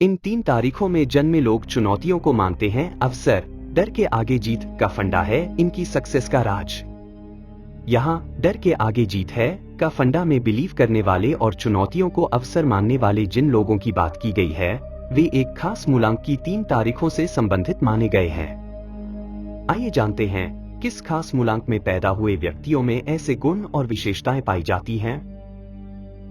इन 3 तारीखों में जन्मे लोग चुनौतियों को मानते हैं अवसर, डर के आगे जीत का फंडा है इनकी सक्सेस का राज। यहाँ डर के आगे जीत है का फंडा में बिलीव करने वाले और चुनौतियों को अवसर मानने वाले जिन लोगों की बात की गई है वे एक खास मूलांक की 3 तारीखों से संबंधित माने गए हैं। आइए जानते हैं किस खास मूलांक में पैदा हुए व्यक्तियों में ऐसे गुण और विशेषताएं पाई जाती हैं।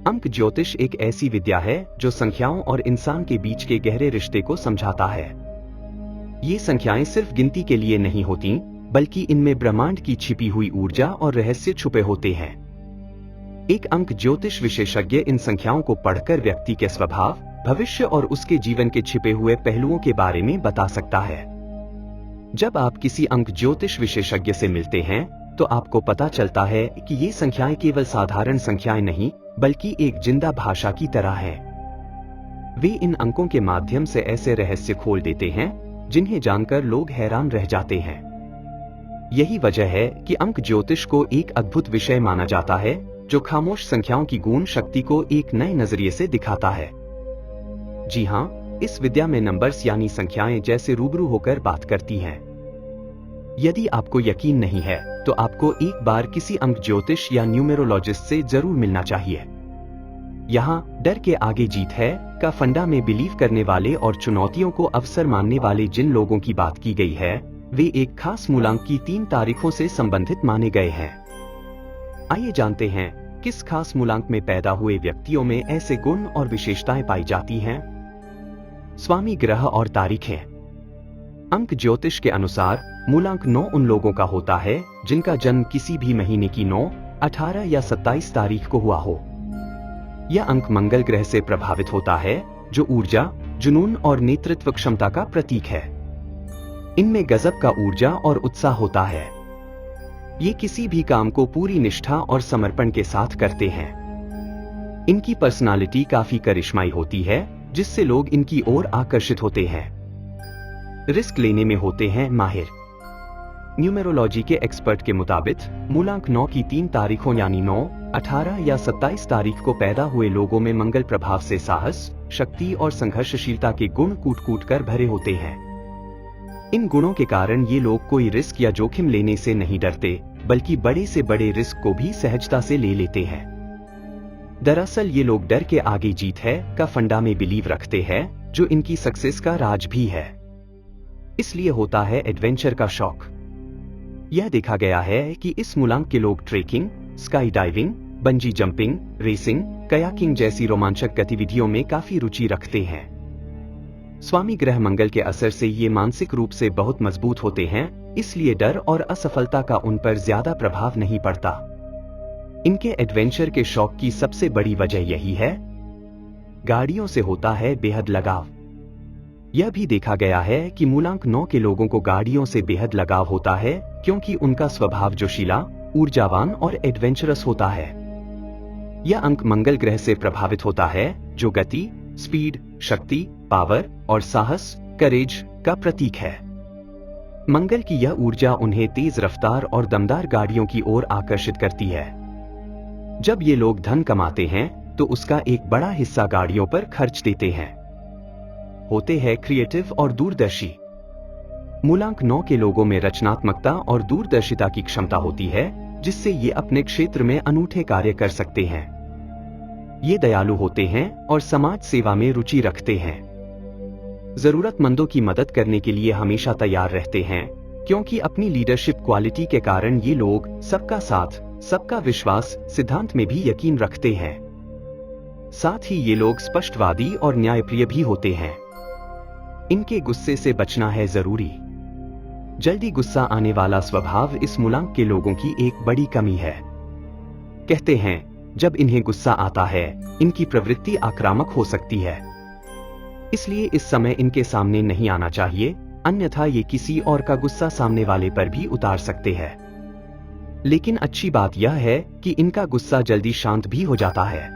अंक ज्योतिष एक ऐसी विद्या है जो संख्याओं और इंसान के बीच के गहरे रिश्ते को समझाता है। ये संख्याएं सिर्फ गिनती के लिए नहीं होती, बल्कि इनमें ब्रह्मांड की छिपी हुई ऊर्जा और रहस्य छुपे होते हैं। एक अंक ज्योतिष विशेषज्ञ इन संख्याओं को पढ़कर व्यक्ति के स्वभाव, भविष्य और उसके जीवन के छिपे हुए पहलुओं के बारे में बता सकता है। जब आप किसी अंक ज्योतिष विशेषज्ञ से मिलते हैं तो आपको पता चलता है कि ये संख्याएं केवल साधारण संख्याएं नहीं, बल्कि एक जिंदा भाषा की तरह हैं। वे इन अंकों के माध्यम से ऐसे रहस्य खोल देते हैं जिन्हें जानकर लोग हैरान रह जाते हैं। यही वजह है कि अंक ज्योतिष को एक अद्भुत विषय माना जाता है जो खामोश संख्याओं की गूढ़ शक्ति को एक नए नजरिए से दिखाता है। जी हाँ, इस विद्या में नंबर्स यानी संख्याएं जैसे रूबरू होकर बात करती हैं। यदि आपको यकीन नहीं है तो आपको एक बार किसी अंक ज्योतिष या न्यूमेरोलॉजिस्ट से जरूर मिलना चाहिए। यहाँ डर के आगे जीत है का फंडा में बिलीव करने वाले और चुनौतियों को अवसर मानने वाले जिन लोगों की बात की गई है वे एक खास मूलांक की 3 तारीखों से संबंधित माने गए हैं। आइए जानते हैं किस खास मूलांक में पैदा हुए व्यक्तियों में ऐसे गुण और विशेषताएं पाई जाती हैं। स्वामी ग्रह और तारीखें। अंक ज्योतिष के अनुसार मूलांक 9 उन लोगों का होता है जिनका जन्म किसी भी महीने की 9, 18 या 27 तारीख को हुआ हो। यह अंक मंगल ग्रह से प्रभावित होता है जो ऊर्जा, जुनून और नेतृत्व क्षमता का प्रतीक है। इनमें गजब का ऊर्जा और उत्साह होता है। ये किसी भी काम को पूरी निष्ठा और समर्पण के साथ करते हैं। इनकी पर्सनालिटी काफी करिश्माई होती है जिससे लोग इनकी ओर आकर्षित होते हैं। रिस्क लेने में होते हैं माहिर। न्यूमेरोलॉजी के एक्सपर्ट के मुताबिक मूलांक 9 की 3 तारीखों यानी 9, 18 या 27 तारीख को पैदा हुए लोगों में मंगल प्रभाव से साहस, शक्ति और संघर्षशीलता के गुण कूट कूट कर भरे होते हैं। इन गुणों के कारण ये लोग कोई रिस्क या जोखिम लेने से नहीं डरते, बल्कि बड़े से बड़े रिस्क को भी सहजता से ले लेते हैं। दरअसल ये लोग डर के आगे जीत है का फंडा में बिलीव रखते हैं जो इनकी सक्सेस का राज भी है। इसलिए होता है एडवेंचर का शौक। यह देखा गया है कि इस मूलांक के लोग trekking, sky diving, bungee jumping, racing, kayaking जैसी रोमांचक गतिविधियों में काफी रुचि रखते हैं। स्वामी ग्रह मंगल के असर से ये मानसिक रूप से बहुत मजबूत होते हैं, इसलिए डर और असफलता का उन पर ज्यादा प्रभाव नहीं पड़ता। इनके एडवेंचर के शौक की सबसे बड़ी वजह यही है। गाड़ियों से होता है बेहद लगाव। यह भी देखा गया है कि मूलांक 9 के लोगों को गाड़ियों से बेहद लगाव होता है क्योंकि उनका स्वभाव जोशीला, ऊर्जावान और एडवेंचरस होता है। यह अंक मंगल ग्रह से प्रभावित होता है जो गति, स्पीड, शक्ति, पावर और साहस, करेज का प्रतीक है। मंगल की यह ऊर्जा उन्हें तेज रफ्तार और दमदार गाड़ियों की ओर आकर्षित करती है। जब ये लोग धन कमाते हैं तो उसका एक बड़ा हिस्सा गाड़ियों पर खर्च देते हैं। होते हैं क्रिएटिव और दूरदर्शी। मूलांक 9 के लोगों में रचनात्मकता और दूरदर्शिता की क्षमता होती है जिससे ये अपने क्षेत्र में अनूठे कार्य कर सकते हैं। ये दयालु होते हैं और समाज सेवा में रुचि रखते हैं। जरूरतमंदों की मदद करने के लिए हमेशा तैयार रहते हैं क्योंकि अपनी लीडरशिप क्वालिटी के कारण ये लोग सबका साथ, सबका विश्वास सिद्धांत में भी यकीन रखते हैं। साथ ही ये लोग स्पष्टवादी और न्यायप्रिय भी होते हैं। इनके गुस्से से बचना है जरूरी। जल्दी गुस्सा आने वाला स्वभाव इस मूलांक के लोगों की एक बड़ी कमी है। कहते हैं जब इन्हें गुस्सा आता है इनकी प्रवृत्ति आक्रामक हो सकती है, इसलिए इस समय इनके सामने नहीं आना चाहिए, अन्यथा ये किसी और का गुस्सा सामने वाले पर भी उतार सकते हैं। लेकिन अच्छी बात यह है कि इनका गुस्सा जल्दी शांत भी हो जाता है।